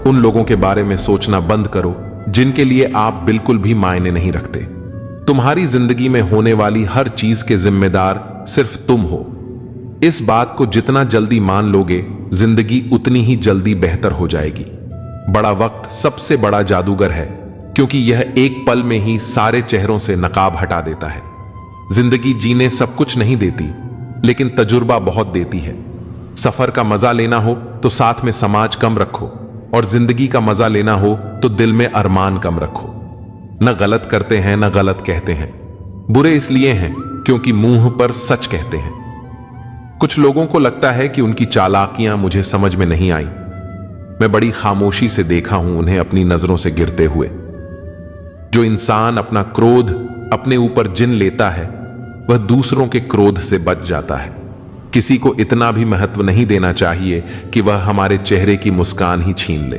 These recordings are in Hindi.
उन लोगों के बारे में सोचना बंद करो जिनके लिए आप बिल्कुल भी मायने नहीं रखते। तुम्हारी जिंदगी में होने वाली हर चीज के जिम्मेदार सिर्फ तुम हो। इस बात को जितना जल्दी मान लोगे, जिंदगी उतनी ही जल्दी बेहतर हो जाएगी। बड़ा वक्त सबसे बड़ा जादूगर है, क्योंकि यह एक पल में ही सारे चेहरों से नकाब हटा देता है। जिंदगी जीने सब कुछ नहीं देती, लेकिन तजुर्बा बहुत देती है। सफर का मजा लेना हो तो साथ में समाज कम रखो, और जिंदगी का मजा लेना हो तो दिल में अरमान कम रखो। न गलत करते हैं न गलत कहते हैं, बुरे इसलिए हैं क्योंकि मुंह पर सच कहते हैं। कुछ लोगों को लगता है कि उनकी चालाकियां मुझे समझ में नहीं आई। मैं बड़ी खामोशी से देखा हूं उन्हें अपनी नजरों से गिरते हुए। जो इंसान अपना क्रोध अपने ऊपर जिन लेता है, वह दूसरों के क्रोध से बच जाता है। किसी को इतना भी महत्व नहीं देना चाहिए कि वह हमारे चेहरे की मुस्कान ही छीन ले।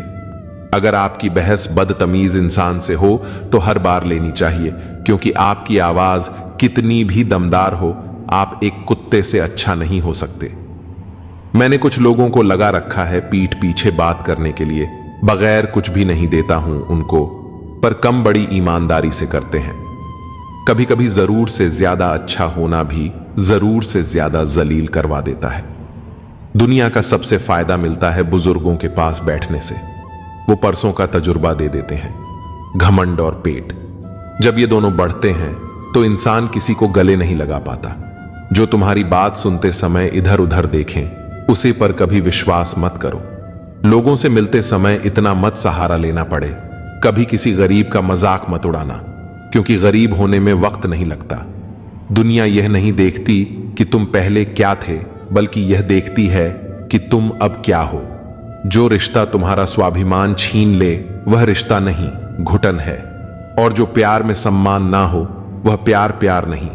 अगर आपकी बहस बदतमीज इंसान से हो तो हर बार लेनी चाहिए, क्योंकि आपकी आवाज कितनी भी दमदार हो, आप एक कुत्ते से अच्छा नहीं हो सकते। मैंने कुछ लोगों को लगा रखा है पीठ पीछे बात करने के लिए, बगैर कुछ भी नहीं देता हूं उनको, पर कम बड़ी ईमानदारी से करते हैं। कभी कभी जरूर से ज्यादा अच्छा होना भी जरूर से ज्यादा जलील करवा देता है। दुनिया का सबसे फायदा मिलता है बुजुर्गों के पास बैठने से। वो परसों का तजुर्बा दे देते हैं। घमंड और पेट, जब ये दोनों बढ़ते हैं तो इंसान किसी को गले नहीं लगा पाता। जो तुम्हारी बात सुनते समय इधर उधर देखें, उसे पर कभी विश्वास मत करो। लोगों से मिलते समय इतना मत सहारा लेना पड़े। कभी किसी गरीब का मजाक मत उड़ाना, क्योंकि गरीब होने में वक्त नहीं लगता। दुनिया यह नहीं देखती कि तुम पहले क्या थे, बल्कि यह देखती है कि तुम अब क्या हो। जो रिश्ता तुम्हारा स्वाभिमान छीन ले, वह रिश्ता नहीं, घुटन है। और जो प्यार में सम्मान ना हो, वह प्यार प्यार नहीं।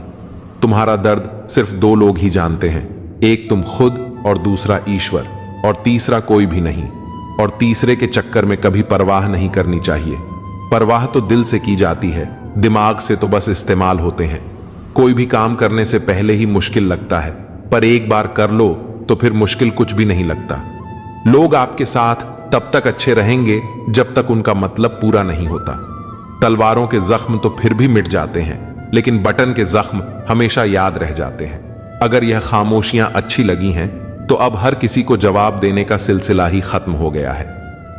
तुम्हारा दर्द सिर्फ दो लोग ही जानते हैं, एक तुम खुद और दूसरा ईश्वर, और तीसरा कोई भी नहीं। और तीसरे के चक्कर में कभी परवाह नहीं करनी चाहिए। परवाह तो दिल से की जाती है, दिमाग से तो बस इस्तेमाल होते हैं। कोई भी काम करने से पहले ही मुश्किल लगता है, पर एक बार कर लो तो फिर मुश्किल कुछ भी नहीं लगता। लोग आपके साथ तब तक अच्छे रहेंगे जब तक उनका मतलब पूरा नहीं होता। तलवारों के जख्म तो फिर भी मिट जाते हैं, लेकिन बटन के जख्म हमेशा याद रह जाते हैं। अगर यह खामोशियां अच्छी लगी हैं तो अब हर किसी को जवाब देने का सिलसिला ही खत्म हो गया है।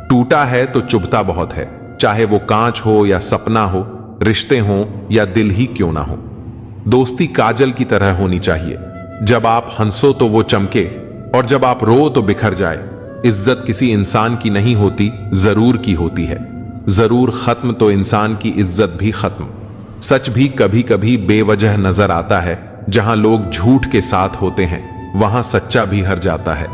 टूटा है तो चुभता बहुत है, चाहे वो कांच हो या सपना हो, रिश्ते हो या दिल ही क्यों ना हो। दोस्ती काजल की तरह होनी चाहिए, जब आप हंसो तो वो चमके, और जब आप रो तो बिखर जाए। इज्जत किसी इंसान की नहीं होती, जरूर की होती है। जरूर खत्म तो इंसान की इज्जत भी खत्म। सच भी कभी कभी बेवजह नजर आता है। जहां लोग झूठ के साथ होते हैं, वहां सच्चा भी हर जाता है।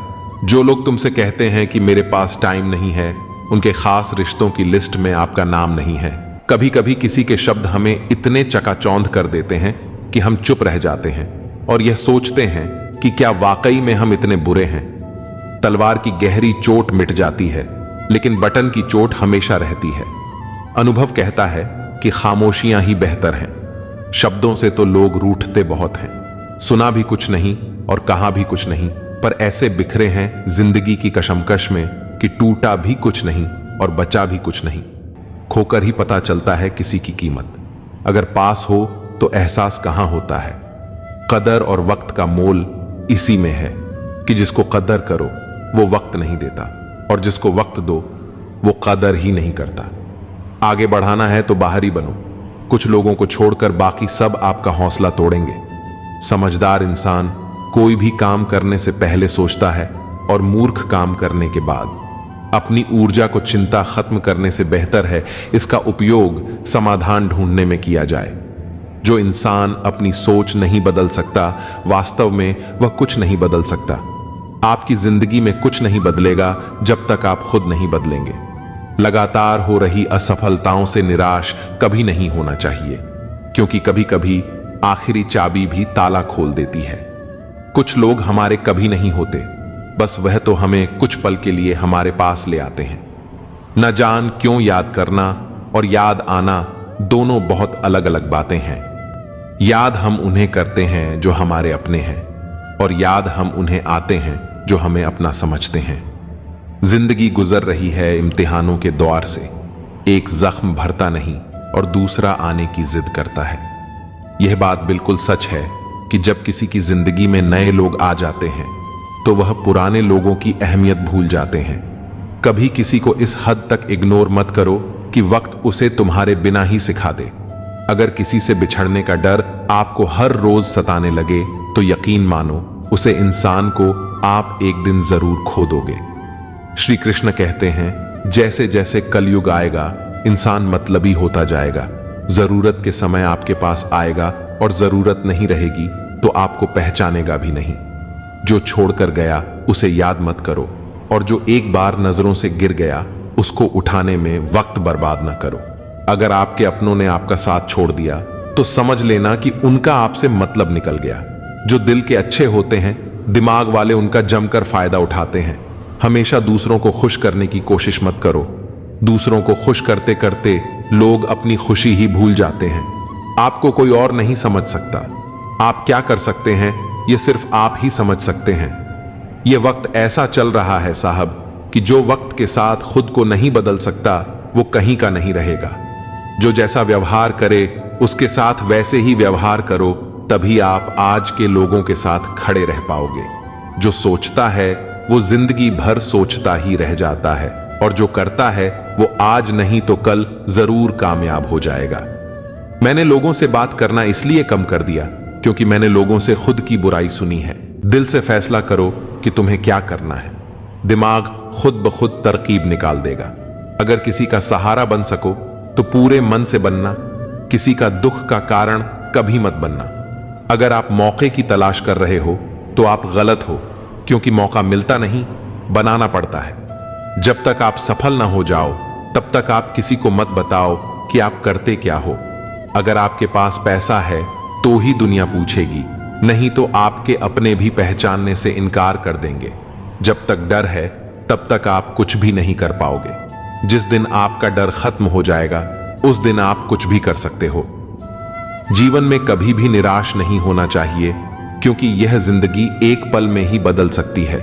जो लोग तुमसे कहते हैं कि मेरे पास टाइम नहीं है, उनके खास रिश्तों की लिस्ट में आपका नाम नहीं है। कभी कभी किसी के शब्द हमें इतने चकाचौंध कर देते हैं कि हम चुप रह जाते हैं और यह सोचते हैं कि क्या वाकई में हम इतने बुरे हैं। तलवार की गहरी चोट मिट जाती है, लेकिन बटन की चोट हमेशा रहती है। अनुभव कहता है कि खामोशियां ही बेहतर हैं। शब्दों से तो लोग रूठते बहुत हैं। सुना भी कुछ नहीं और कहा भी कुछ नहीं, पर ऐसे बिखरे हैं जिंदगी की कशमकश में कि टूटा भी कुछ नहीं और बचा भी कुछ नहीं। खोकर ही पता चलता है किसी की कीमत। अगर पास हो तो एहसास कहां होता है। कदर और वक्त का मोल इसी में है कि जिसको कदर करो वो वक्त नहीं देता, और जिसको वक्त दो वो कदर ही नहीं करता। आगे बढ़ाना है तो बाहरी बनो। कुछ लोगों को छोड़कर बाकी सब आपका हौसला तोड़ेंगे। समझदार इंसान कोई भी काम करने से पहले सोचता है, और मूर्ख काम करने के बाद। अपनी ऊर्जा को चिंता खत्म करने से बेहतर है इसका उपयोग समाधान ढूंढने में किया जाए। जो इंसान अपनी सोच नहीं बदल सकता, वास्तव में वह कुछ नहीं बदल सकता। आपकी जिंदगी में कुछ नहीं बदलेगा जब तक आप खुद नहीं बदलेंगे। लगातार हो रही असफलताओं से निराश कभी नहीं होना चाहिए, क्योंकि कभी कभी आखिरी चाबी भी ताला खोल देती है। कुछ लोग हमारे कभी नहीं होते, बस वह तो हमें कुछ पल के लिए हमारे पास ले आते हैं। न जान क्यों याद करना और याद आना दोनों बहुत अलग अलग बातें हैं। याद हम उन्हें करते हैं जो हमारे अपने हैं, और याद हम उन्हें आते हैं जो हमें अपना समझते हैं। जिंदगी गुजर रही है इम्तिहानों के दौर से, एक जख्म भरता नहीं और दूसरा आने की जिद करता है। यह बात बिल्कुल सच है कि जब किसी की जिंदगी में नए लोग आ जाते हैं तो वह पुराने लोगों की अहमियत भूल जाते हैं। कभी किसी को इस हद तक इग्नोर मत करो कि वक्त उसे तुम्हारे बिना ही सिखा दे। अगर किसी से बिछड़ने का डर आपको हर रोज सताने लगे तो यकीन मानो उसे इंसान को आप एक दिन जरूर खो दोगे। श्री कृष्ण कहते हैं, जैसे जैसे कलयुग आएगा इंसान मतलबी होता जाएगा। जरूरत के समय आपके पास आएगा और जरूरत नहीं रहेगी तो आपको पहचानेगा भी नहीं। जो छोड़कर गया उसे याद मत करो और जो एक बार नजरों से गिर गया उसको उठाने में वक्त बर्बाद न करो। अगर आपके अपनों ने आपका साथ छोड़ दिया तो समझ लेना कि उनका आपसे मतलब निकल गया। जो दिल के अच्छे होते हैं, दिमाग वाले उनका जमकर फायदा उठाते हैं। हमेशा दूसरों को खुश करने की कोशिश मत करो। दूसरों को खुश करते करते लोग अपनी खुशी ही भूल जाते हैं। आपको कोई और नहीं समझ सकता। आप क्या कर सकते हैं ये सिर्फ आप ही समझ सकते हैं। ये वक्त ऐसा चल रहा है साहब कि जो वक्त के साथ खुद को नहीं बदल सकता वो कहीं का नहीं रहेगा। जो जैसा व्यवहार करे उसके साथ वैसे ही व्यवहार करो, तभी आप आज के लोगों के साथ खड़े रह पाओगे। जो सोचता है वो जिंदगी भर सोचता ही रह जाता है और जो करता है वो आज नहीं तो कल जरूर कामयाब हो जाएगा। मैंने लोगों से बात करना इसलिए कम कर दिया क्योंकि मैंने लोगों से खुद की बुराई सुनी है। दिल से फैसला करो कि तुम्हें क्या करना है। दिमाग खुद ब खुद तरकीब निकाल देगा। अगर किसी का सहारा बन सको तो पूरे मन से बनना। किसी का दुख का कारण कभी मत बनना। अगर आप मौके की तलाश कर रहे हो तो आप गलत हो, क्योंकि मौका मिलता नहीं, बनाना पड़ता है। जब तक आप सफल ना हो जाओ तब तक आप किसी को मत बताओ कि आप करते क्या हो। अगर आपके पास पैसा है तो ही दुनिया पूछेगी, नहीं तो आपके अपने भी पहचानने से इनकार कर देंगे। जब तक डर है तब तक आप कुछ भी नहीं कर पाओगे। जिस दिन आपका डर खत्म हो जाएगा उस दिन आप कुछ भी कर सकते हो। जीवन में कभी भी निराश नहीं होना चाहिए, क्योंकि यह जिंदगी एक पल में ही बदल सकती है।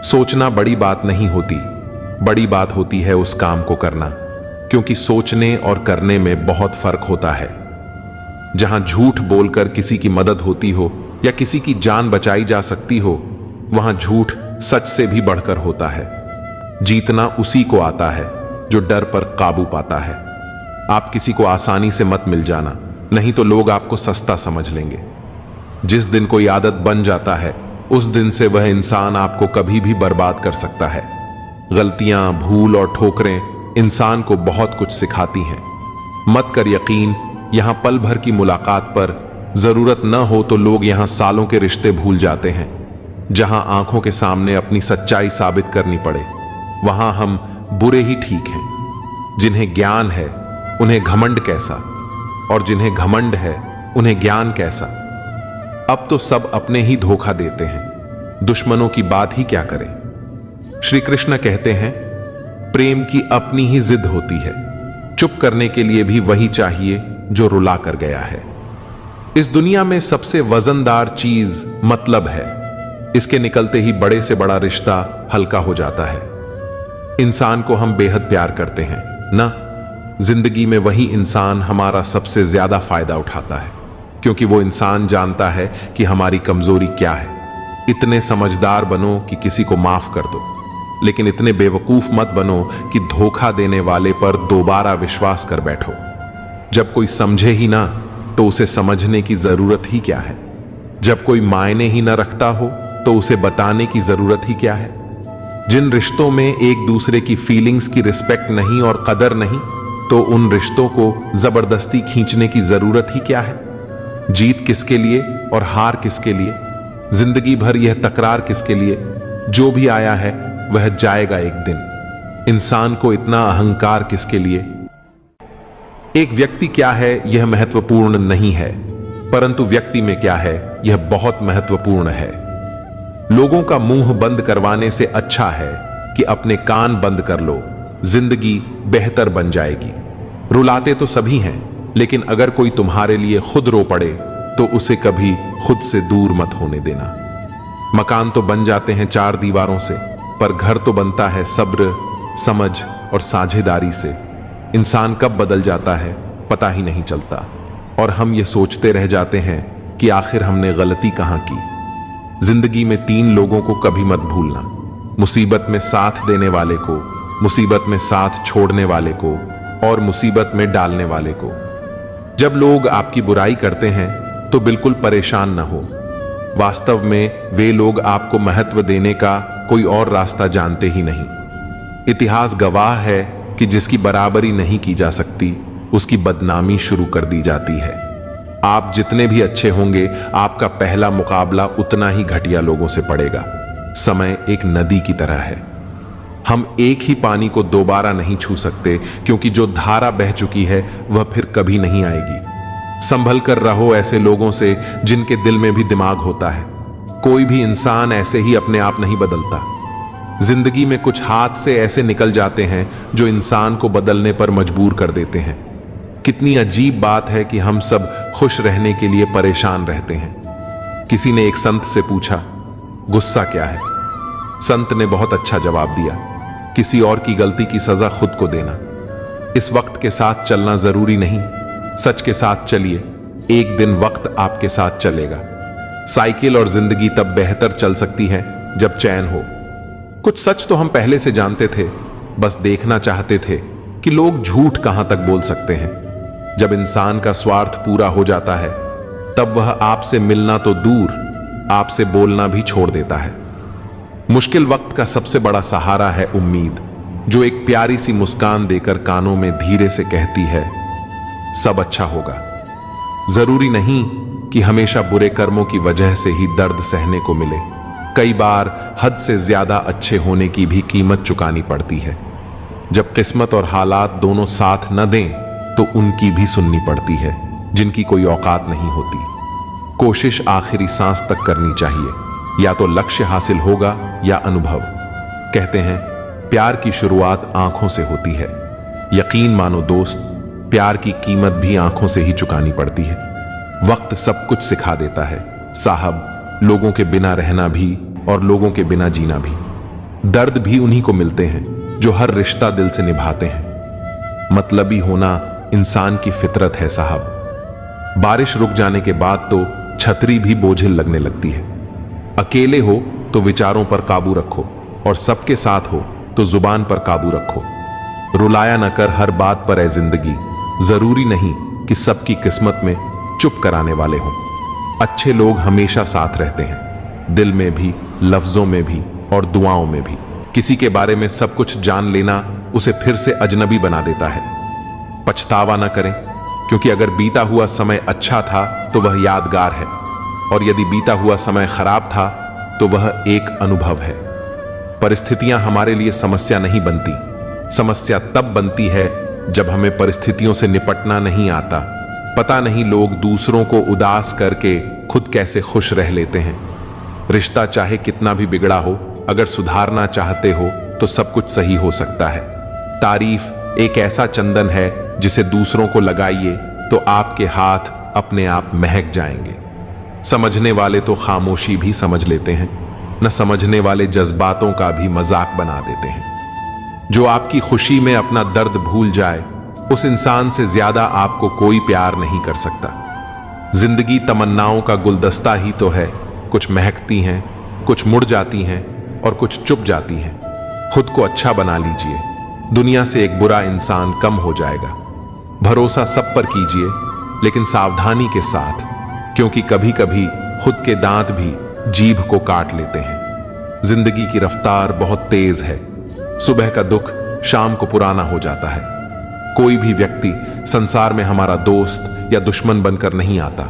सोचना बड़ी बात नहीं होती, बड़ी बात होती है उस काम को करना, क्योंकि सोचने और करने में बहुत फर्क होता है। जहां झूठ बोलकर किसी की मदद होती हो या किसी की जान बचाई जा सकती हो, वहां झूठ सच से भी बढ़कर होता है। जीतना उसी को आता है जो डर पर काबू पाता है। आप किसी को आसानी से मत मिल जाना, नहीं तो लोग आपको सस्ता समझ लेंगे। जिस दिन कोई आदत बन जाता है उस दिन से वह इंसान आपको कभी भी बर्बाद कर सकता है। गलतियां, भूल और ठोकरें इंसान को बहुत कुछ सिखाती हैं। मत कर यकीन, यहां पल भर की मुलाकात पर जरूरत न हो तो लोग यहां सालों के रिश्ते भूल जाते हैं। जहां आंखों के सामने अपनी सच्चाई साबित करनी पड़े वहां हम बुरे ही ठीक हैं। जिन्हें ज्ञान है उन्हें घमंड कैसा, और जिन्हें घमंड है उन्हें ज्ञान कैसा। अब तो सब अपने ही धोखा देते हैं, दुश्मनों की बात ही क्या करें। श्री कृष्ण कहते हैं, प्रेम की अपनी ही जिद होती है। चुप करने के लिए भी वही चाहिए जो रुला कर गया है। इस दुनिया में सबसे वजनदार चीज मतलब है। इसके निकलते ही बड़े से बड़ा रिश्ता हल्का हो जाता है। इंसान को हम बेहद प्यार करते हैं ना, जिंदगी में वही इंसान हमारा सबसे ज्यादा फायदा उठाता है, क्योंकि वो इंसान जानता है कि हमारी कमजोरी क्या है। इतने समझदार बनो कि किसी को माफ कर दो, लेकिन इतने बेवकूफ मत बनो कि धोखा देने वाले पर दोबारा विश्वास कर बैठो। जब कोई समझे ही ना तो उसे समझने की जरूरत ही क्या है। जब कोई मायने ही ना रखता हो तो उसे बताने की जरूरत ही क्या है। जिन रिश्तों में एक दूसरे की फीलिंग्स की रिस्पेक्ट नहीं और कदर नहीं, तो उन रिश्तों को जबरदस्ती खींचने की जरूरत ही क्या है। जीत किसके लिए और हार किसके लिए, जिंदगी भर यह तकरार किसके लिए। जो भी आया है वह जाएगा एक दिन। इंसान को इतना अहंकार किसके लिए। एक व्यक्ति क्या है यह महत्वपूर्ण नहीं है, परंतु व्यक्ति में क्या है यह बहुत महत्वपूर्ण है। लोगों का मुंह बंद करवाने से अच्छा है कि अपने कान बंद कर लो, जिंदगी बेहतर बन जाएगी। रुलाते तो सभी हैं, लेकिन अगर कोई तुम्हारे लिए खुद रो पड़े तो उसे कभी खुद से दूर मत होने देना। मकान तो बन जाते हैं चार दीवारों से, पर घर तो बनता है सब्र, समझ और साझेदारी से। इंसान कब बदल जाता है पता ही नहीं चलता, और हम ये सोचते रह जाते हैं कि आखिर हमने गलती कहां की। जिंदगी में 3 लोगों को कभी मत भूलना, मुसीबत में साथ देने वाले को, मुसीबत में साथ छोड़ने वाले को और मुसीबत में डालने वाले को। जब लोग आपकी बुराई करते हैं तो बिल्कुल परेशान न हो। वास्तव में वे लोग आपको महत्व देने का कोई और रास्ता जानते ही नहीं। इतिहास गवाह है कि जिसकी बराबरी नहीं की जा सकती उसकी बदनामी शुरू कर दी जाती है। आप जितने भी अच्छे होंगे, आपका पहला मुकाबला उतना ही घटिया लोगों से पड़ेगा। समय एक नदी की तरह है, हम एक ही पानी को दोबारा नहीं छू सकते, क्योंकि जो धारा बह चुकी है वह फिर कभी नहीं आएगी। संभल कर रहो ऐसे लोगों से जिनके दिल में भी दिमाग होता है। कोई भी इंसान ऐसे ही अपने आप नहीं बदलता। जिंदगी में कुछ हाथ से ऐसे निकल जाते हैं जो इंसान को बदलने पर मजबूर कर देते हैं। कितनी अजीब बात है कि हम सब खुश रहने के लिए परेशान रहते हैं। किसी ने एक संत से पूछा, गुस्सा क्या है? संत ने बहुत अच्छा जवाब दिया, किसी और की गलती की सजा खुद को देना। इस वक्त के साथ चलना जरूरी नहीं, सच के साथ चलिए, एक दिन वक्त आपके साथ चलेगा। साइकिल और जिंदगी तब बेहतर चल सकती है जब चैन हो। कुछ सच तो हम पहले से जानते थे, बस देखना चाहते थे कि लोग झूठ कहां तक बोल सकते हैं। जब इंसान का स्वार्थ पूरा हो जाता है तब वह आपसे मिलना तो दूर, आपसे बोलना भी छोड़ देता है। मुश्किल वक्त का सबसे बड़ा सहारा है उम्मीद, जो एक प्यारी सी मुस्कान देकर कानों में धीरे से कहती है, सब अच्छा होगा। जरूरी नहीं कि हमेशा बुरे कर्मों की वजह से ही दर्द सहने को मिले। कई बार हद से ज्यादा अच्छे होने की भी कीमत चुकानी पड़ती है। जब किस्मत और हालात दोनों साथ न दें तो उनकी भी सुननी पड़ती है जिनकी कोई औकात नहीं होती। कोशिश आखिरी सांस तक करनी चाहिए, या तो लक्ष्य हासिल होगा या अनुभव। कहते हैं प्यार की शुरुआत आंखों से होती है। यकीन मानो दोस्त, प्यार की कीमत भी आंखों से ही चुकानी पड़ती है। वक्त सब कुछ सिखा देता है साहब, लोगों के बिना रहना भी और लोगों के बिना जीना भी। दर्द भी उन्हीं को मिलते हैं जो हर रिश्ता दिल से निभाते हैं। मतलबी होना इंसान की फितरत है साहब। बारिश रुक जाने के बाद तो छतरी भी बोझिल लगने लगती है। अकेले हो तो विचारों पर काबू रखो, और सबके साथ हो तो जुबान पर काबू रखो। रुलाया न कर हर बात पर ए जिंदगी, जरूरी नहीं कि सबकी किस्मत में चुप कराने वाले हों। अच्छे लोग हमेशा साथ रहते हैं, दिल में भी, लफ्जों में भी और दुआओं में भी। किसी के बारे में सब कुछ जान लेना उसे फिर से अजनबी बना देता है। पछतावा न करें, क्योंकि अगर बीता हुआ समय अच्छा था तो वह यादगार है, और यदि बीता हुआ समय खराब था तो वह एक अनुभव है। परिस्थितियां हमारे लिए समस्या नहीं बनती। समस्या तब बनती है जब हमें परिस्थितियों से निपटना नहीं आता। पता नहीं लोग दूसरों को उदास करके खुद कैसे खुश रह लेते हैं। रिश्ता चाहे कितना भी बिगड़ा हो, अगर सुधारना चाहते हो तो सब कुछ सही हो सकता है। तारीफ एक ऐसा चंदन है जिसे दूसरों को लगाइए तो आपके हाथ अपने आप महक जाएंगे। समझने वाले तो खामोशी भी समझ लेते हैं, न समझने वाले जज्बातों का भी मजाक बना देते हैं। जो आपकी खुशी में अपना दर्द भूल जाए, उस इंसान से ज्यादा आपको कोई प्यार नहीं कर सकता। जिंदगी तमन्नाओं का गुलदस्ता ही तो है, कुछ महकती हैं, कुछ मुड़ जाती हैं और कुछ चुप जाती हैं। खुद को अच्छा बना लीजिए, दुनिया से एक बुरा इंसान कम हो जाएगा। भरोसा सब पर कीजिए, लेकिन सावधानी के साथ, क्योंकि कभी कभी खुद के दांत भी जीभ को काट लेते हैं। जिंदगी की रफ्तार बहुत तेज है। सुबह का दुख शाम को पुराना हो जाता है। कोई भी व्यक्ति संसार में हमारा दोस्त या दुश्मन बनकर नहीं आता।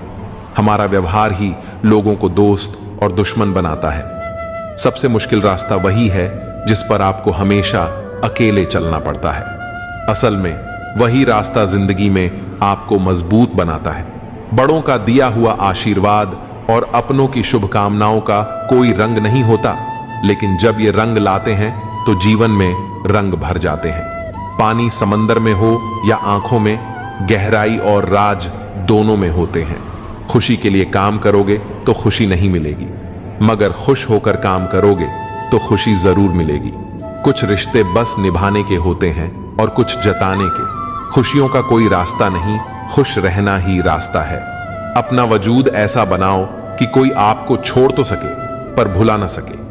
हमारा व्यवहार ही लोगों को दोस्त और दुश्मन बनाता है। सबसे मुश्किल रास्ता वही है जिस पर आपको हमेशा अकेले चलना पड़ता है। असल में वही रास्ता जिंदगी में आपको मजबूत बनाता है। बड़ों का दिया हुआ आशीर्वाद और अपनों की शुभकामनाओं का कोई रंग नहीं होता, लेकिन जब ये रंग लाते हैं तो जीवन में रंग भर जाते हैं। पानी समंदर में हो या आंखों में, गहराई और राज दोनों में होते हैं। खुशी के लिए काम करोगे तो खुशी नहीं मिलेगी, मगर खुश होकर काम करोगे तो खुशी जरूर मिलेगी। कुछ रिश्ते बस निभाने के होते हैं और कुछ जताने के। खुशियों का कोई रास्ता नहीं, खुश रहना ही रास्ता है। अपना वजूद ऐसा बनाओ कि कोई आपको छोड़ तो सके पर भुला ना सके।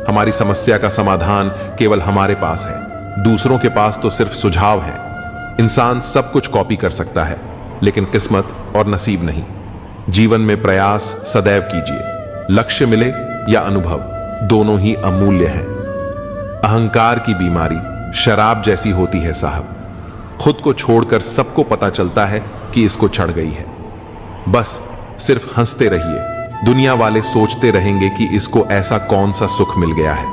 हमारी समस्या का समाधान केवल हमारे पास है, दूसरों के पास तो सिर्फ सुझाव है। इंसान सब कुछ कॉपी कर सकता है, लेकिन किस्मत और नसीब नहीं। जीवन में प्रयास सदैव कीजिए, लक्ष्य मिले या अनुभव, दोनों ही अमूल्य हैं। अहंकार की बीमारी शराब जैसी होती है साहब। खुद को छोड़कर सबको पता चलता है कि इसको चढ़ गई है। बस सिर्फ हंसते रहिए, दुनिया वाले सोचते रहेंगे कि इसको ऐसा कौन सा सुख मिल गया है।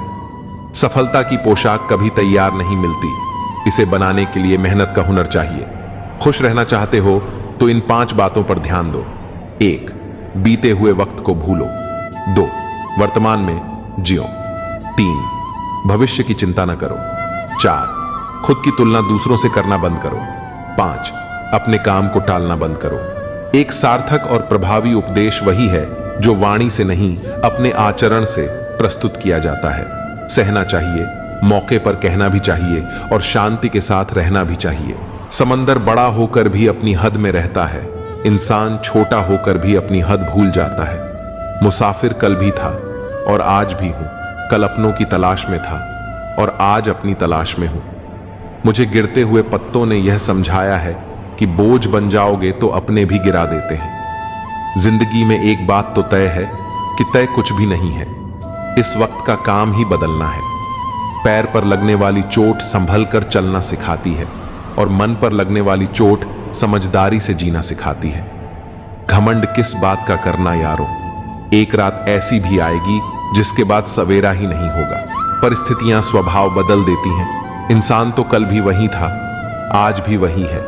सफलता की पोशाक कभी तैयार नहीं मिलती, इसे बनाने के लिए मेहनत का हुनर चाहिए। खुश रहना चाहते हो तो इन 5 बातों पर ध्यान दो। 1. बीते हुए वक्त को भूलो। 2. वर्तमान में जियो। 3. भविष्य की चिंता न करो। 4. खुद की तुलना दूसरों से करना बंद करो। 5. अपने काम को टालना बंद करो। एक सार्थक और प्रभावी उपदेश वही है जो वाणी से नहीं, अपने आचरण से प्रस्तुत किया जाता है। सहना चाहिए, मौके पर कहना भी चाहिए और शांति के साथ रहना भी चाहिए। समंदर बड़ा होकर भी अपनी हद में रहता है, इंसान छोटा होकर भी अपनी हद भूल जाता है। मुसाफिर कल भी था और आज भी हूं, कल अपनों की तलाश में था और आज अपनी तलाश में हूं। मुझे गिरते हुए पत्तों ने यह समझाया है कि बोझ बन जाओगे तो अपने भी गिरा देते हैं। जिंदगी में एक बात तो तय है कि तय कुछ भी नहीं है। इस वक्त का काम ही बदलना है। पैर पर लगने वाली चोट संभल कर चलना सिखाती है और मन पर लगने वाली चोट समझदारी से जीना सिखाती है। घमंड किस बात का करना यारो, एक रात ऐसी भी आएगी जिसके बाद सवेरा ही नहीं होगा। परिस्थितियां स्वभाव बदल देती हैं। इंसान तो कल भी वही था, आज भी वही है।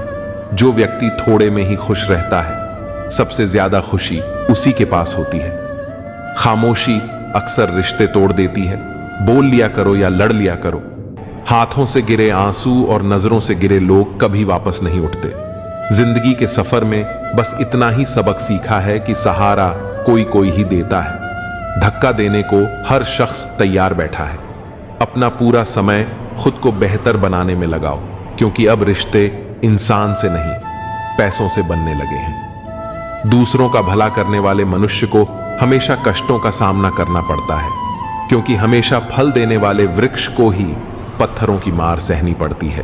जो व्यक्ति थोड़े में ही खुश रहता है, सबसे ज्यादा खुशी उसी के पास होती है। खामोशी अक्सर रिश्ते तोड़ देती है। बोल लिया करो या लड़ लिया करो। हाथों से गिरे आंसू और नजरों से गिरे लोग कभी वापस नहीं उठते। जिंदगी के सफर में बस इतना ही सबक सीखा है कि सहारा कोई कोई ही देता है। धक्का देने को हर शख्स तैयार बैठा है। अपना पूरा समय खुद को बेहतर बनाने में लगाओ, क्योंकि अब रिश्ते इंसान से नहीं, पैसों से बनने लगे हैं। दूसरों का भला करने वाले मनुष्य को हमेशा कष्टों का सामना करना पड़ता है, क्योंकि हमेशा फल देने वाले वृक्ष को ही पत्थरों की मार सहनी पड़ती है।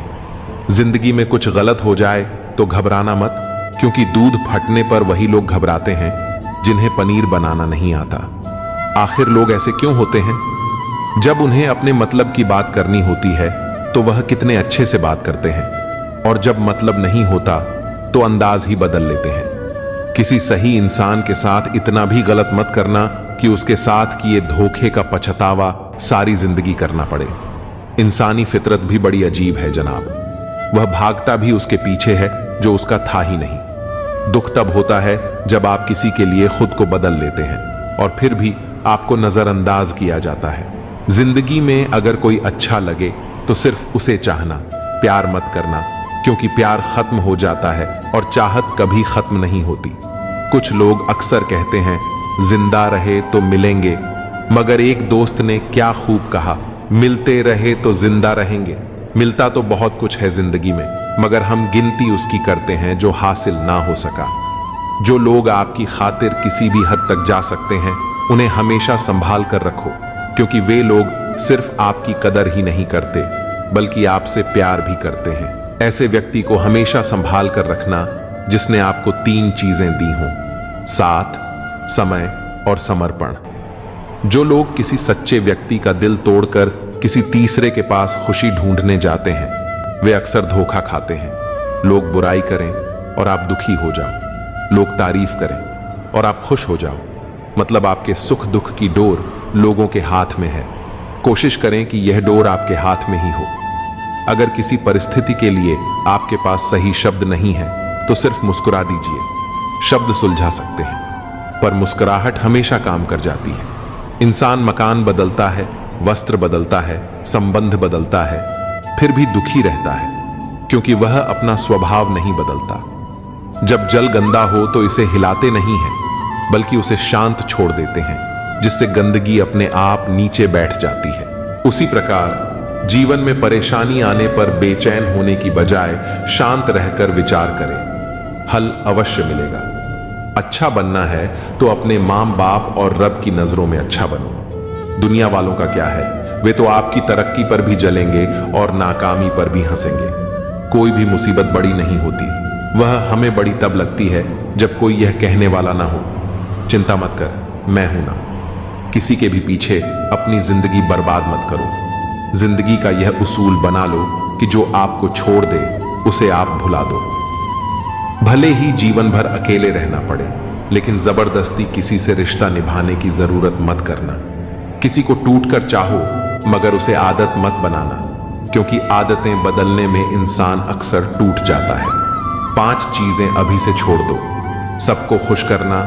जिंदगी में कुछ गलत हो जाए तो घबराना मत, क्योंकि दूध फटने पर वही लोग घबराते हैं जिन्हें पनीर बनाना नहीं आता। आखिर लोग ऐसे क्यों होते हैं? जब उन्हें अपने मतलब की बात करनी होती है तो वह कितने अच्छे से बात करते हैं, और जब मतलब नहीं होता तो अंदाज ही बदल लेते हैं। किसी सही इंसान के साथ इतना भी गलत मत करना कि उसके साथ किए धोखे का पछतावा सारी जिंदगी करना पड़े। इंसानी फितरत भी बड़ी अजीब है जनाब। वह भागता भी उसके पीछे है जो उसका था ही नहीं। दुख तब होता है जब आप किसी के लिए खुद को बदल लेते हैं और फिर भी आपको नजरअंदाज किया जाता है। जिंदगी में अगर कोई अच्छा लगे तो सिर्फ उसे चाहना, प्यार मत करना, क्योंकि प्यार खत्म हो जाता है और चाहत कभी खत्म नहीं होती। कुछ लोग अक्सर कहते हैं जिंदा रहे तो मिलेंगे, मगर एक दोस्त ने क्या खूब कहा, मिलते रहे तो जिंदा रहेंगे। मिलता तो बहुत कुछ है जिंदगी में, मगर हम गिनती उसकी करते हैं जो हासिल ना हो सका। जो लोग आपकी खातिर किसी भी हद तक जा सकते हैं, उन्हें हमेशा संभाल कर रखो, क्योंकि वे लोग सिर्फ आपकी कदर ही नहीं करते बल्कि आपसे प्यार भी करते हैं। ऐसे व्यक्ति को हमेशा संभाल कर रखना जिसने आपको 3 चीजें दी हों: साथ, समय और समर्पण। जो लोग किसी सच्चे व्यक्ति का दिल तोड़कर किसी तीसरे के पास खुशी ढूंढने जाते हैं, वे अक्सर धोखा खाते हैं। लोग बुराई करें और आप दुखी हो जाओ, लोग तारीफ करें और आप खुश हो जाओ, मतलब आपके सुख दुख की डोर लोगों के हाथ में है। कोशिश करें कि यह डोर आपके हाथ में ही हो। अगर किसी परिस्थिति के लिए आपके पास सही शब्द नहीं है तो सिर्फ मुस्कुरा दीजिए। शब्द सुलझा सकते हैं, पर मुस्कुराहट हमेशा काम कर जाती है। इंसान मकान बदलता है, वस्त्र बदलता है, संबंध बदलता है, फिर भी दुखी रहता है, क्योंकि वह अपना स्वभाव नहीं बदलता। जब जल गंदा हो तो इसे हिलाते नहीं हैं, बल्कि उसे शांत छोड़ देते हैं, जिससे गंदगी अपने आप नीचे बैठ जाती है। उसी प्रकार जीवन में परेशानी आने पर बेचैन होने की बजाय शांत रहकर विचार करें, हल अवश्य मिलेगा। अच्छा बनना है तो अपने मां बाप और रब की नजरों में अच्छा बनो। दुनिया वालों का क्या है, वे तो आपकी तरक्की पर भी जलेंगे और नाकामी पर भी हंसेंगे। कोई भी मुसीबत बड़ी नहीं होती, वह हमें बड़ी तब लगती है जब कोई यह कहने वाला ना हो, चिंता मत कर, मैं हूं ना। किसी के भी पीछे अपनी जिंदगी बर्बाद मत करो। जिंदगी का यह उसूल बना लो कि जो आपको छोड़ दे उसे आप भुला दो। भले ही जीवन भर अकेले रहना पड़े, लेकिन जबरदस्ती किसी से रिश्ता निभाने की जरूरत मत करना। किसी को टूट कर चाहो, मगर उसे आदत मत बनाना, क्योंकि आदतें बदलने में इंसान अक्सर टूट जाता है। 5 चीजें अभी से छोड़ दो। सबको खुश करना,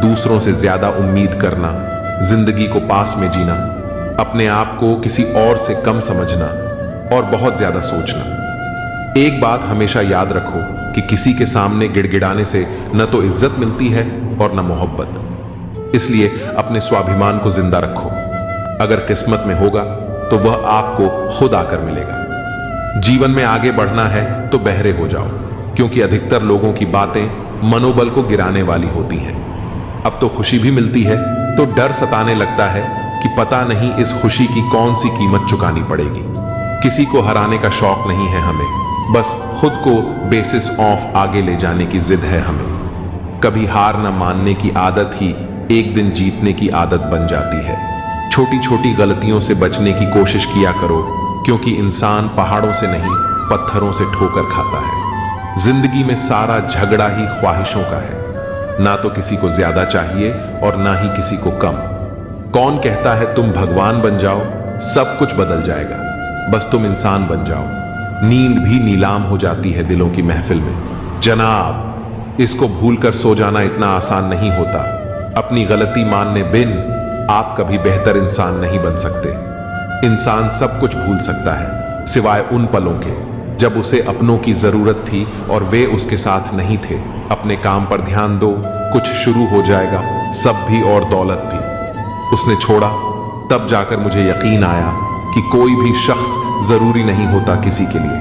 दूसरों से ज्यादा उम्मीद करना, जिंदगी को पास में जीना, अपने आप को किसी और से कम समझना और बहुत ज्यादा सोचना। एक बात हमेशा याद रखो कि किसी के सामने गिड़गिड़ाने से न तो इज्जत मिलती है और न मोहब्बत। इसलिए अपने स्वाभिमान को जिंदा रखो। अगर किस्मत में होगा तो वह आपको खुद आकर मिलेगा। जीवन में आगे बढ़ना है तो बहरे हो जाओ, क्योंकि अधिकतर लोगों की बातें मनोबल को गिराने वाली होती हैं। अब तो खुशी भी मिलती है तो डर सताने लगता है कि पता नहीं इस खुशी की कौन सी कीमत चुकानी पड़ेगी। किसी को हराने का शौक नहीं है हमें, बस खुद को बेसिस ऑफ आगे ले जाने की जिद है हमें। कभी हार न मानने की आदत ही एक दिन जीतने की आदत बन जाती है। छोटी छोटी गलतियों से बचने की कोशिश किया करो, क्योंकि इंसान पहाड़ों से नहीं पत्थरों से ठोकर खाता है। जिंदगी में सारा झगड़ा ही ख्वाहिशों का है, ना तो किसी को ज्यादा चाहिए और ना ही किसी को कम। कौन कहता है तुम भगवान बन जाओ, सब कुछ बदल जाएगा, बस तुम इंसान बन जाओ। नींद भी नीलाम हो जाती है दिलों की महफिल में। जनाब, इसको भूलकर सो जाना इतना आसान नहीं होता। अपनी गलती मानने बिन आप कभी बेहतर इंसान नहीं बन सकते। इंसान सब कुछ भूल सकता है, सिवाय उन पलों के जब उसे अपनों की जरूरत थी और वे उसके साथ नहीं थे। अपने काम पर ध्यान दो, कुछ शुरू हो जाएगा, सब भी और दौलत भी। उसने छोड़ा, तब जाकर मुझे यकीन आया कि कोई भी शख्स जरूरी नहीं होता किसी के लिए।